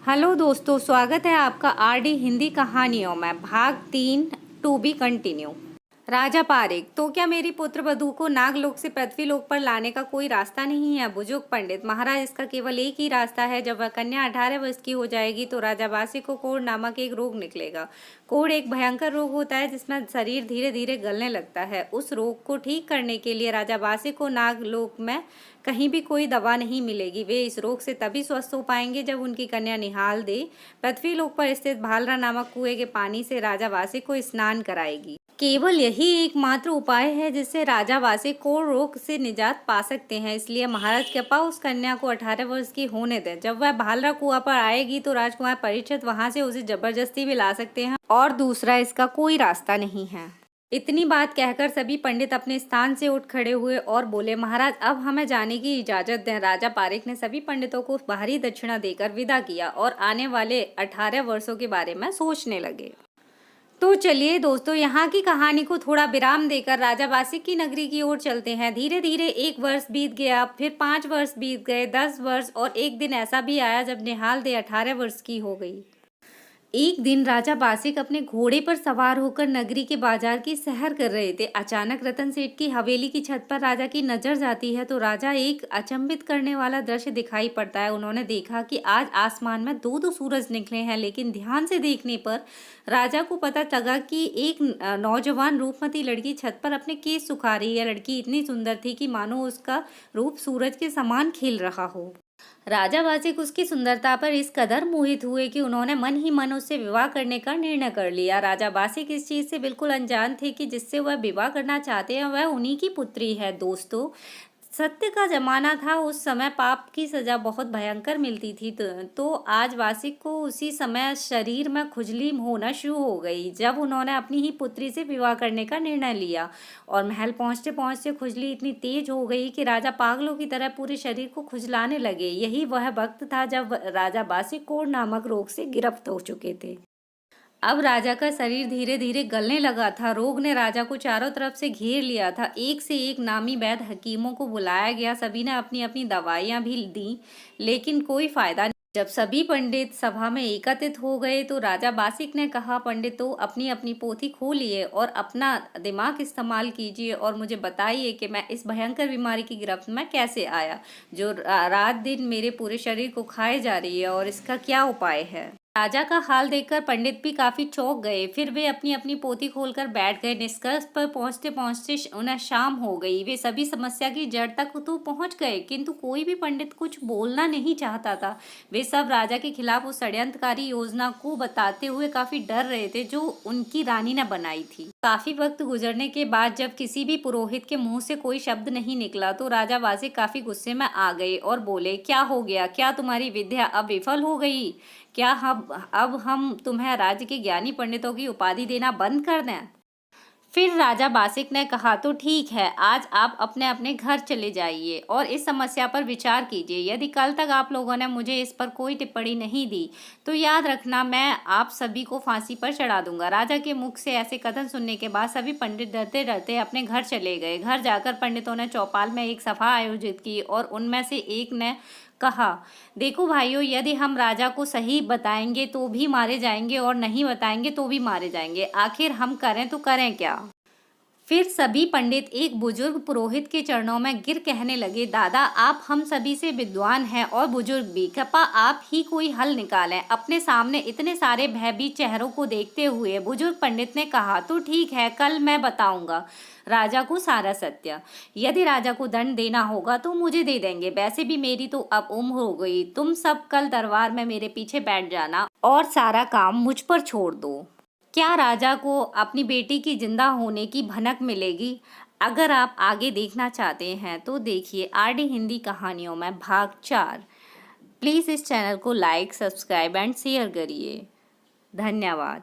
Hello दोस्तों, स्वागत है आपका आरडी हिंदी कहानियों में। भाग 3 टू बी कंटिन्यू। राजा पारेख, तो क्या मेरी पुत्र वधू को नागलोक से पृथ्वीलोक पर लाने का कोई रास्ता नहीं है? बुजुर्ग पंडित, महाराज, इसका केवल एक ही रास्ता है। जब वह कन्या 18 वर्ष की हो जाएगी तो राजा बासी को कोढ़ नामक एक रोग निकलेगा। कोढ़ एक भयंकर रोग होता है जिसमें शरीर धीरे धीरे गलने लगता है। उस रोग को ठीक करने के लिए राजा बासी को नागलोक में कहीं भी कोई दवा नहीं मिलेगी। वे इस रोग से तभी स्वस्थ हो पाएंगे जब उनकी कन्या निहाल दे पृथ्वीलोक पर स्थित भालरा नामक कुएं के पानी से राजा वासी को स्नान कराएगी। केवल यही एकमात्र उपाय है जिससे राजा वासी कोढ़ रोग से निजात पा सकते हैं। इसलिए महाराज कृपा उस कन्या को 18 वर्ष की होने दें। जब वह भालरा कुआं पर आएगी तो राजकुमार परीक्षित वहां से उसे जबरदस्ती भी ला सकते हैं और दूसरा इसका कोई रास्ता नहीं है। इतनी बात कहकर सभी पंडित अपने स्थान से उठ खड़े हुए और बोले, महाराज, अब हमें जाने की इजाजत दें। राजा पारेख ने सभी पंडितों को भारी दक्षिणा देकर विदा किया और आने वाले 18 वर्षों के बारे में सोचने लगे। तो चलिए दोस्तों, यहाँ की कहानी को थोड़ा विराम देकर राजा बासिक की नगरी की ओर चलते हैं। धीरे धीरे 1 वर्ष बीत गया, फिर 5 वर्ष बीत गए, 10 वर्ष, और एक दिन ऐसा भी आया जब निहाल दे 18 वर्ष की हो गई। एक दिन राजा बासिक अपने घोड़े पर सवार होकर नगरी के बाजार की सैर कर रहे थे। अचानक रतन सेठ की हवेली की छत पर राजा की नजर जाती है तो राजा एक अचंभित करने वाला दृश्य दिखाई पड़ता है। उन्होंने देखा कि आज आसमान में दो सूरज निकले हैं, लेकिन ध्यान से देखने पर राजा को पता लगा कि एक नौजवान रूपमती लड़की छत पर अपने केस सुखा रही है। लड़की इतनी सुंदर थी कि मानो उसका रूप सूरज के समान खिल रहा हो। राजा वासिक उसकी सुंदरता पर इस कदर मोहित हुए कि उन्होंने मन ही मन उससे विवाह करने का निर्णय कर लिया। राजा वासिक इस चीज से बिल्कुल अनजान थे कि जिससे वह विवाह करना चाहते हैं वह उन्हीं की पुत्री है। दोस्तों, सत्य का जमाना था। उस समय पाप की सजा बहुत भयंकर मिलती थी। तो आज वासिक को उसी समय शरीर में खुजली होना शुरू हो गई जब उन्होंने अपनी ही पुत्री से विवाह करने का निर्णय लिया। और महल पहुंचते पहुंचते खुजली इतनी तेज हो गई कि राजा पागलों की तरह पूरे शरीर को खुजलाने लगे। यही वह वक्त था जब राजा बासिक कोढ़ नामक रोग से गिरफ्त हो चुके थे। अब राजा का शरीर धीरे धीरे गलने लगा था। रोग ने राजा को चारों तरफ से घेर लिया था। एक से एक नामी वैद्य हकीमों को बुलाया गया। सभी ने अपनी अपनी दवाइयां भी दी, लेकिन कोई फायदा नहीं। जब सभी पंडित सभा में एकत्रित हो गए तो राजा बासिक ने कहा, पंडितों, अपनी अपनी पोथी खोलिए और अपना दिमाग इस्तेमाल कीजिए और मुझे बताइए कि मैं इस भयंकर बीमारी की गिरफ्त में कैसे आया जो रात दिन मेरे पूरे शरीर को खाए जा रही है, और इसका क्या उपाय है। राजा का हाल देखकर पंडित भी काफी चौंक गए। फिर वे अपनी अपनी पोथी खोलकर बैठ गए। निष्कर्ष पर पहुंचते पहुंचते उन्हें शाम हो गई। वे सभी समस्या की जड़ तक तो पहुंच गए, किंतु कोई भी पंडित कुछ बोलना नहीं चाहता था। वे सब राजा के खिलाफ उस षड्यंत्रकारी योजना को बताते हुए काफी डर रहे थे जो उनकी रानी ने बनाई थी। काफी वक्त गुजरने के बाद जब किसी भी पुरोहित के मुंह से कोई शब्द नहीं निकला तो राजा वासिक काफी गुस्से में आ गए और बोले, क्या हो गया? क्या तुम्हारी विद्या अब विफल हो गई? क्या अब हम तुम्हें राज्य के ज्ञानी पंडितों की उपाधि देना बंद कर दें? फिर राजा बासिक ने कहा, तो ठीक है, आज आप अपने अपने घर चले जाइए और इस समस्या पर विचार कीजिए। यदि कल तक आप लोगों ने मुझे इस पर कोई टिप्पणी नहीं दी तो याद रखना, मैं आप सभी को फांसी पर चढ़ा दूंगा। राजा के मुख से ऐसे कथन सुनने के बाद सभी पंडित डरते डरते अपने घर चले गए। घर जाकर पंडितों ने चौपाल में एक सभा आयोजित की और उनमें से एक ने कहा, देखो भाइयों, यदि हम राजा को सही बताएंगे तो भी मारे जाएंगे और नहीं बताएंगे तो भी मारे जाएंगे। आखिर हम करें तो करें क्या? फिर सभी पंडित एक बुजुर्ग पुरोहित के चरणों में गिर कहने लगे, दादा, आप हम सभी से विद्वान हैं और बुजुर्ग भी, कृपा आप ही कोई हल निकालें। अपने सामने इतने सारे भयभीत चेहरों को देखते हुए बुजुर्ग पंडित ने कहा, तो ठीक है, कल मैं बताऊंगा राजा को सारा सत्य। यदि राजा को दंड देना होगा तो मुझे दे देंगे। वैसे भी मेरी तो अब उम्र हो गई। तुम सब कल दरबार में मेरे पीछे बैठ जाना और सारा काम मुझ पर छोड़ दो। क्या राजा को अपनी बेटी की जिंदा होने की भनक मिलेगी? अगर आप आगे देखना चाहते हैं तो देखिए आरडी हिंदी कहानियों में भाग 4। प्लीज़ इस चैनल को लाइक, सब्सक्राइब एंड शेयर करिए। धन्यवाद।